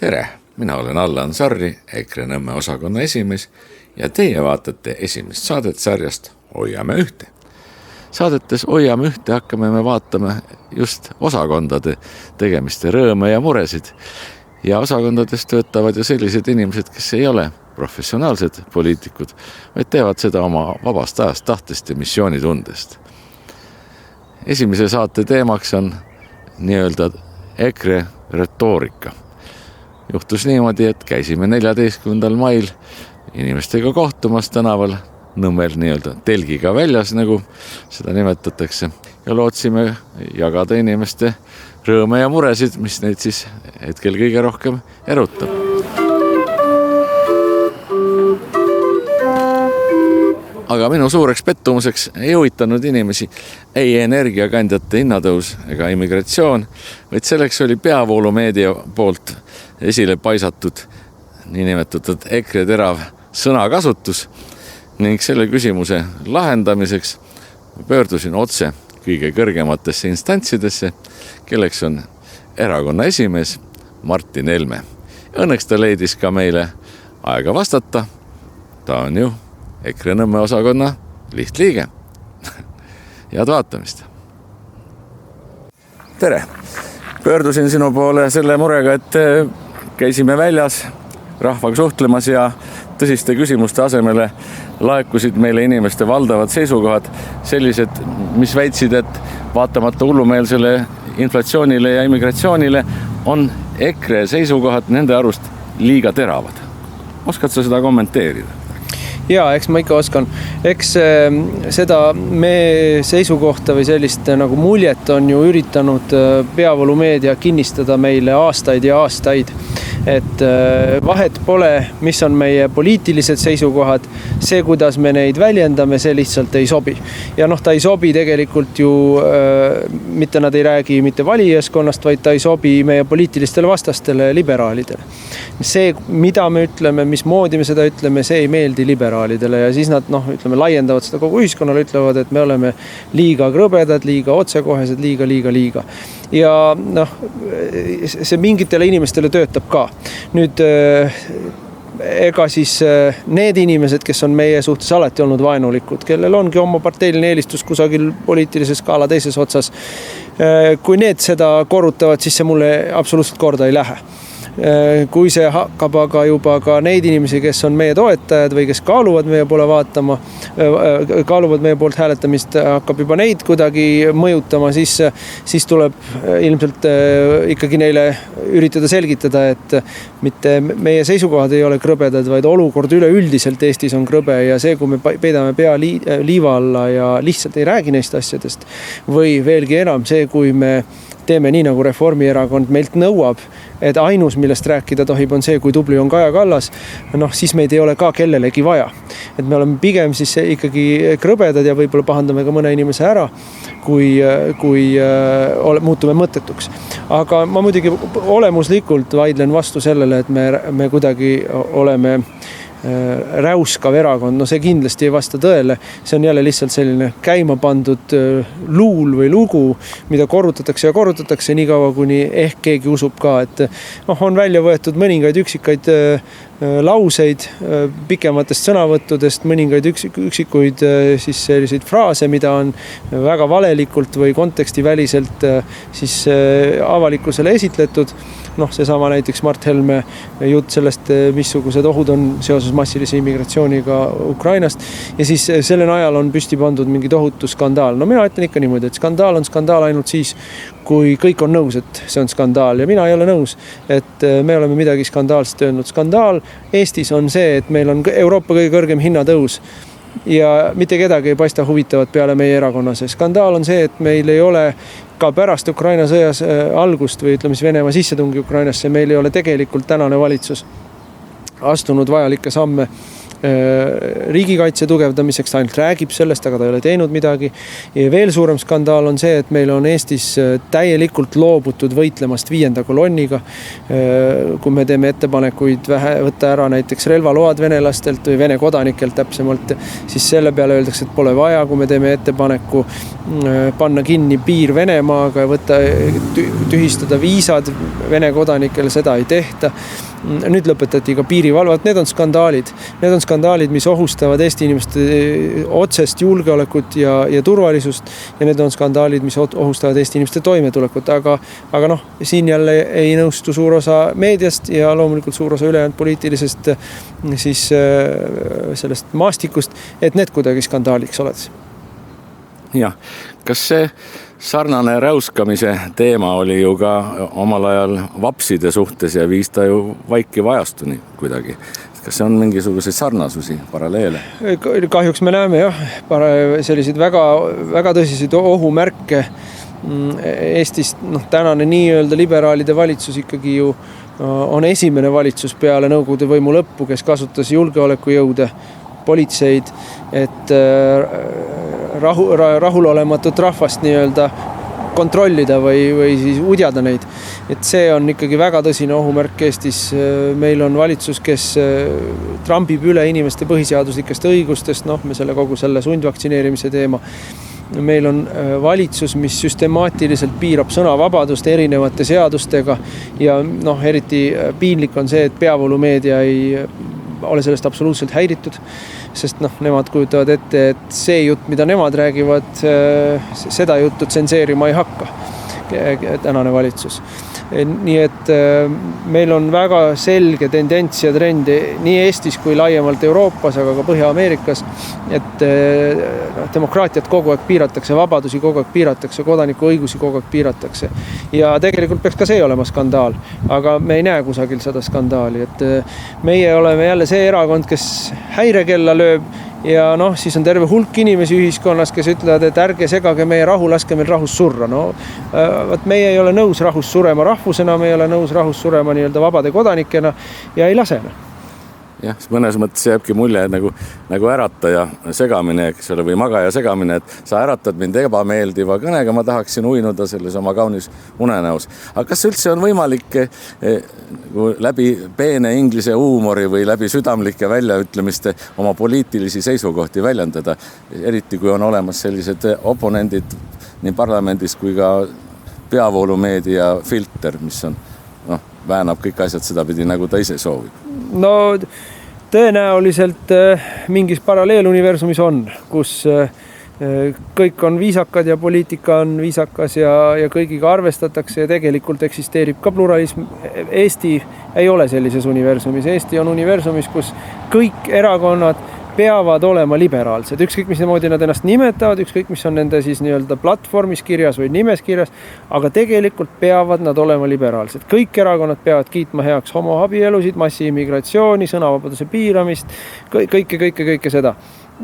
Tere, mina olen Allan Sarri, EKRE Nõmme osakonna esimees ja teie vaatate esimest saadet sarjast Hoiame ühte. Saadetes Hoiame ühte hakkame me vaatama just osakondade tegemiste rõõme ja muresid. Ja osakondades töötavad ju sellised inimesed, kes ei ole professionaalsed poliitikud, vaid teevad seda oma vabast ajast, tahtest ja missioonitundest. Esimese saate teemaks on nii-öelda EKRE retoorika. Juhtus niimoodi, et käisime 14. mail inimestega kohtumas tänaval Nõmmel nii-öelda telgiga väljas, nagu seda nimetatakse, ja lootsime jagada inimeste rõõme ja muresid, mis neid siis hetkel kõige rohkem erutab. Aga minu suureks pettumuseks ei huvitanud inimesi ei energiakandjate hinnatõus ega immigratsioon, vaid selleks oli peavoolumeedia poolt esile paisatud niinimetatud EKRE terav sõnakasutus ning selle küsimuse lahendamiseks pöördusin otse kõige kõrgematesse instantsidesse, kelleks on erakonna esimees Martin Helme. Õnneks ta leidis ka meile aega vastata. Ta on ju EKRE Nõmme osakonna lihtliige. Head vaatamist. Tere! Pöördusin sinu poole selle murega, et käisime väljas rahvaga suhtlemas ja tõsiste küsimuste asemele laekusid meile inimeste valdavad seisukohad sellised, mis väitsid, et vaatamata hullumeelsele inflatsioonile ja immigratsioonile on EKRE seisukohad nende arust liiga teravad. Oskad sa seda kommenteerida? Jaa, eks ma ikka oskan. Eks seda me seisukohta või sellist nagu muljet on ju üritanud peavoolumeedia kinnistada meile aastaid ja aastaid. Et vahet pole, mis on meie poliitilised seisukohad, see, kuidas me neid väljendame, see lihtsalt ei sobi. Ja ta ei sobi tegelikult ju, mitte nad ei räägi mitte valijaskonnast, vaid ta ei sobi meie poliitilistele vastastele liberaalidele. See, mida me ütleme, mismoodi me seda ütleme, see ei meeldi liberaalidele ja siis nad laiendavad seda kogu ühiskonnale, ütlevad, et me oleme liiga krõbedad, liiga otsekohesed, liiga. Ja see mingitele inimestele töötab ka. Nüüd ega siis need inimesed, kes on meie suhtes alati olnud vaenulikud, kellel ongi oma parteiline eelistus kusagil poliitilise skaala teises otsas, kui need seda korrutavad, siis see mulle absoluutselt korda ei lähe. Kui see hakkab aga juba ka neid inimesi, kes on meie toetajad või kes kaaluvad meie poole vaatama, kaaluvad meie poolt hääletamist, hakkab juba neid kuidagi mõjutama, siis tuleb ilmselt ikkagi neile üritada selgitada, et mitte meie seisukohad ei ole krõbedad, vaid olukord üleüldiselt Eestis on krõbe ja see, kui me peidame pea liiva alla ja lihtsalt ei räägi neist asjadest või veelgi enam see, kui me teeme nii, nagu Reformierakond meilt nõuab, et ainus, millest rääkida tohib, on see, kui tubli on Kaja Kallas, siis meid ei ole ka kellelegi vaja. Et me oleme pigem siis ikkagi krõbedad ja võib-olla pahandame ka mõne inimese ära, kui muutume mõttetuks. Aga ma muidugi olemuslikult vaidlen vastu sellele, et me kuidagi oleme räuskav erakond, see kindlasti ei vasta tõele. See on jälle lihtsalt selline käima pandud luul või lugu, mida korrutatakse nii kaua, kuni ehk keegi usub ka, et on välja võetud mõningaid üksikaid lauseid pikematest sõnavõttudest, mõningaid üksikuid siis selliseid fraase, mida on väga valelikult või kontekstiväliselt siis avalikkusele esitletud. Seesama näiteks Mart Helme jutt sellest, missugused ohud on seoses massilise immigratsiooniga Ukrainast ja siis selle najal on püsti pandud mingi tohutu skandaal. Mina ütlen ikka niimoodi, et skandaal on skandaal ainult siis, kui kõik on nõus, et see on skandaal ja mina ei ole nõus, et me oleme midagi skandaalset öelnud. Skandaal Eestis on see, et meil on Euroopa kõige kõrgem hinnatõus ja mitte kedagi ei paista huvitavat peale meie erakonna. Skandaal on see, et meil ei ole ka pärast Ukraina sõjas algust või ütleme siis Venemaa sissetungi Ukrainasse, meil ei ole tegelikult tänane valitsus astunud vajalikke samme riigikaitse tugevdamiseks, ta ainult räägib sellest, aga ta ei ole teinud midagi. Ja veel suurem skandaal on see, et meil on Eestis täielikult loobutud võitlemast 5. kolonniga. Kui me teeme ettepanekuid võtta ära näiteks relvaload venelastelt või Vene kodanikelt täpsemalt, siis selle peale öeldakse, et pole vaja. Kui me teeme ettepaneku panna kinni piir Venemaaga ja tühistada viisad Vene kodanikele, seda ei tehta. Nüüd lõpetati ka piirivalvat. Need on skandaalid. Need on skandaalid, mis ohustavad Eesti inimeste otsest julgeolekut ja turvalisust. Ja need on skandaalid, mis ohustavad Eesti inimeste toimetulekut. Aga noh, siin jälle ei nõustu suur osa meediast ja loomulikult suur osa ülejäänud poliitilisest siis sellest maastikust, et need kuidagi skandaaliks oled. Jah, kas see sarnane räuskamise teema oli ju ka omal ajal vapside suhtes ja viis ta ju vaikiva ajastuni kuidagi. Kas see on mingisuguseid sarnasusi, paralleele? Kahjuks me näeme jah, selliseid väga, väga tõsiseid ohumärke Eestist. Tänane nii-öelda liberaalide valitsus ikkagi ju on esimene valitsus peale Nõukogude võimu lõppu, kes kasutas julgeolekujõude, politseid, et rahulolematut rahvast nii-öelda kontrollida või siis udjada neid. Et see on ikkagi väga tõsine ohumärk Eestis. Meil on valitsus, kes trambib üle inimeste põhiseaduslikest õigustest, me kogu selle sundvaktsineerimise teema. Meil on valitsus, mis süstemaatiliselt piirab sõnavabadust erinevate seadustega ja eriti piinlik on see, et peavoolumeedia ei ole sellest absoluutselt häiritud, sest nemad kujutavad ette, et see jutt, mida nemad räägivad, seda juttu tsenseerima ei hakka tänane valitsus. Nii et meil on väga selge tendents ja trend nii Eestis kui laiemalt Euroopas, aga ka Põhja-Ameerikas, et demokraatiat kogu aeg piiratakse, vabadusi kogu aeg piiratakse, kodaniku õigusi kogu aeg piiratakse. Ja tegelikult peaks ka see olema skandaal, aga me ei näe kusagil seda skandaali. Et meie oleme jälle see erakond, kes häirekella lööb ja siis on terve hulk inimesi ühiskonnas, kes ütlevad, et ärge segage meie rahu, laske meil rahus surra. Meie ei ole nõus rahus surema rahvusena, me ei ole nõus rahus surema nii-öelda vabade kodanikena ja ei lasena. Jah, mõnes mõttes jääbki mulje nagu ärataja segamine, või magaja segamine, et sa äratad mind ebameeldiva kõnega, ma tahaksin uinuda selles oma kaunis unenäos. Aga kas üldse on võimalik läbi peene inglise huumori või läbi südamlike väljaütlemiste oma poliitilisi seisukohti väljendada, eriti kui on olemas sellised oponendid nii parlamendis kui ka peavoolumeedia filter, mis on väänab kõik asjad sedapidi, nagu ta ise soovib? Tõenäoliselt mingis paralleeluniversumis on, kus kõik on viisakad ja poliitika on viisakas ja kõigiga arvestatakse ja tegelikult eksisteerib ka pluralism. Eesti ei ole sellises universumis. Eesti on universumis, kus kõik erakonnad peavad olema liberaalsed. Ükskõik, mis moodi nad ennast nimetavad, ükskõik, mis on nende siis nii-öelda platvormis kirjas või nimes kirjas, aga tegelikult peavad nad olema liberaalsed. Kõik erakonnad peavad kiitma heaks homoabielusid, massiimmigratsiooni, sõnavabaduse piiramist, kõike seda.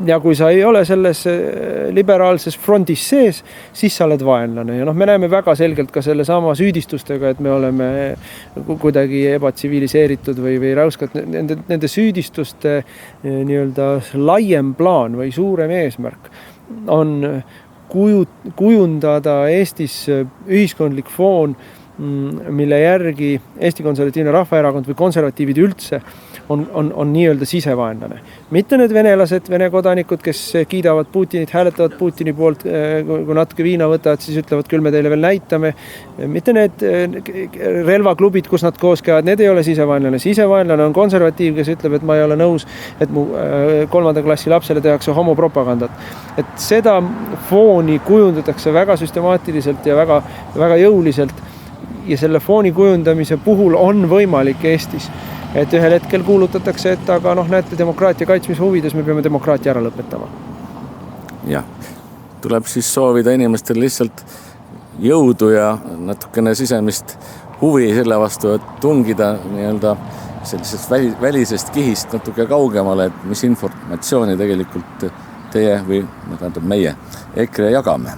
Ja kui sa ei ole selles liberaalses frontis sees, siis sa oled vaenlane. Ja me näeme väga selgelt ka selle sama süüdistustega, et me oleme kuidagi ebatsiviliseeritud või räuskad. Nende süüdistuste nii-öelda laiem plaan või suurem eesmärk on kujundada Eestis ühiskondlik foon, mille järgi Eesti Konservatiivne Rahvaerakond või konservatiivid üldse on nii-öelda sisevaenlane. Mitte need venelased, Vene kodanikud, kes kiidavad Putinit, hääletavad Putini poolt, kui natuke viina võtavad, siis ütlevad, küll me teile veel näitame. Mitte need relvaklubid, kus nad koos käivad, need ei ole sisevaenlane. Sisevaenlane on konservatiiv, kes ütleb, et ma ei ole nõus, et mu 3. klassi lapsele tehakse homopropagandat. Et seda fooni kujundatakse väga süstemaatiliselt ja väga, väga jõuliselt. Ja selle fooni kujundamise puhul on võimalik Eestis, et ühel hetkel kuulutatakse, et aga näete, demokraatia kaitsmise huvides me peame demokraatia ära lõpetama. Jah, tuleb siis soovida inimestel lihtsalt jõudu ja natukene sisemist huvi selle vastu, et tungida nii-öelda sellisest välisest kihist natuke kaugemale, et mis informatsiooni tegelikult teie või meie EKRE jagame.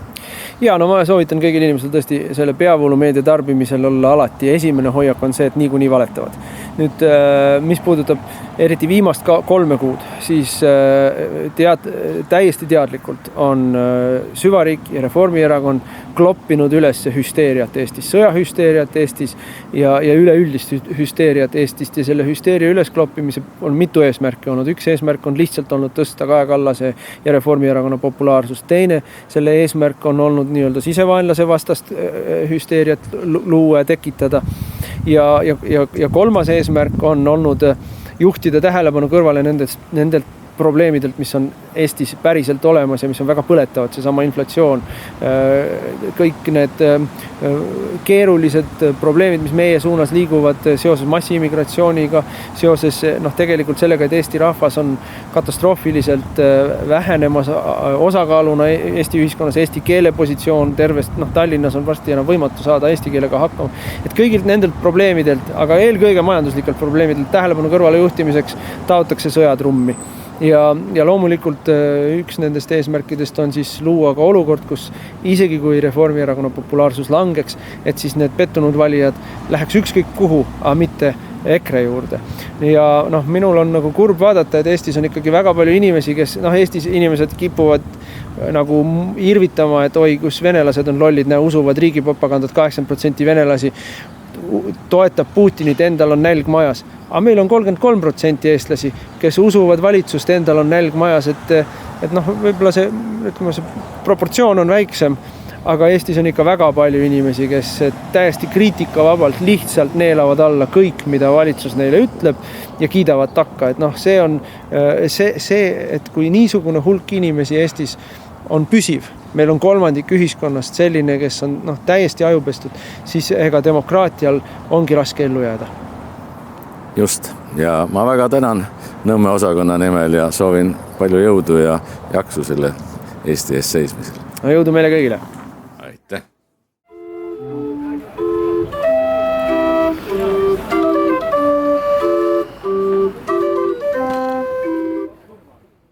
Ja ma soovitan kõigil inimesel tõesti selle peavoolumeedia tarbimisel olla alati. Esimene hoiak on see, et niikuinii valetavad. Nüüd, mis puudutab eriti viimast 3 kuud, siis täiesti teadlikult on Süvariik ja Reformierakond kloppinud üles hüsteeriat Eestis, sõjahüsteeriat Eestis ja üleüldist hüsteeriat Eestist ja selle hüsteeria üleskloppimise on mitu eesmärki olnud. Üks eesmärk on lihtsalt olnud tõsta Kaja Kallase ja Reformierakonna populaarsust. Teine, selle eesmärk on olnud nii-öelda sisevaenlase vastast hüsteeriat luua ja tekitada. Ja kolmas eesmärk on olnud juhtida tähelepanu kõrvale nendelt probleemidelt, mis on Eestis päriselt olemas ja mis on väga põletavad, seesama inflatsioon, kõik need keerulised probleemid, mis meie suunas liiguvad seoses massiimmigratsiooniga, seoses tegelikult sellega, et Eesti rahvas on katastroofiliselt vähenemas osakaaluna Eesti ühiskonnas, eesti keele positsioon tervest, Tallinnas on varsti enam võimatu saada eesti keelega hakkama. Et kõigilt nendelt probleemidelt, aga eelkõige majanduslikelt probleemidelt tähelepanu kõrvale juhtimiseks taotakse sõjatrummi. Ja loomulikult üks nendest eesmärkidest on siis luua ka olukord, kus isegi kui Reformierakonna populaarsus langeks, et siis need pettunud valijad läheks ükskõik kuhu, aga mitte EKRE juurde. Ja minul on nagu kurb vaadata, et Eestis on ikkagi väga palju inimesi, kes Eestis inimesed kipuvad nagu irvitama, et oi, kus venelased on lollid, usuvad riigipropagandat, 80% venelasi toetab Putinit, endal on nälg majas. Aga meil on 33% eestlasi, kes usuvad valitsust, endal on nälg majas, et võib-olla see proportsioon on väiksem, aga Eestis on ikka väga palju inimesi, kes täiesti kriitikavabalt lihtsalt neelavad alla kõik, mida valitsus neile ütleb ja kiidavad takka. Et see on see, et kui niisugune hulk inimesi Eestis on püsiv, meil on 1/3 ühiskonnast selline, kes on täiesti ajupestud, siis ega demokraatial ongi raske ellu jääda. Just, ja ma väga tänan Nõmme osakonna nimel ja soovin palju jõudu ja jaksu selle Eesti eest seismisel. Jõudu meile kõigile!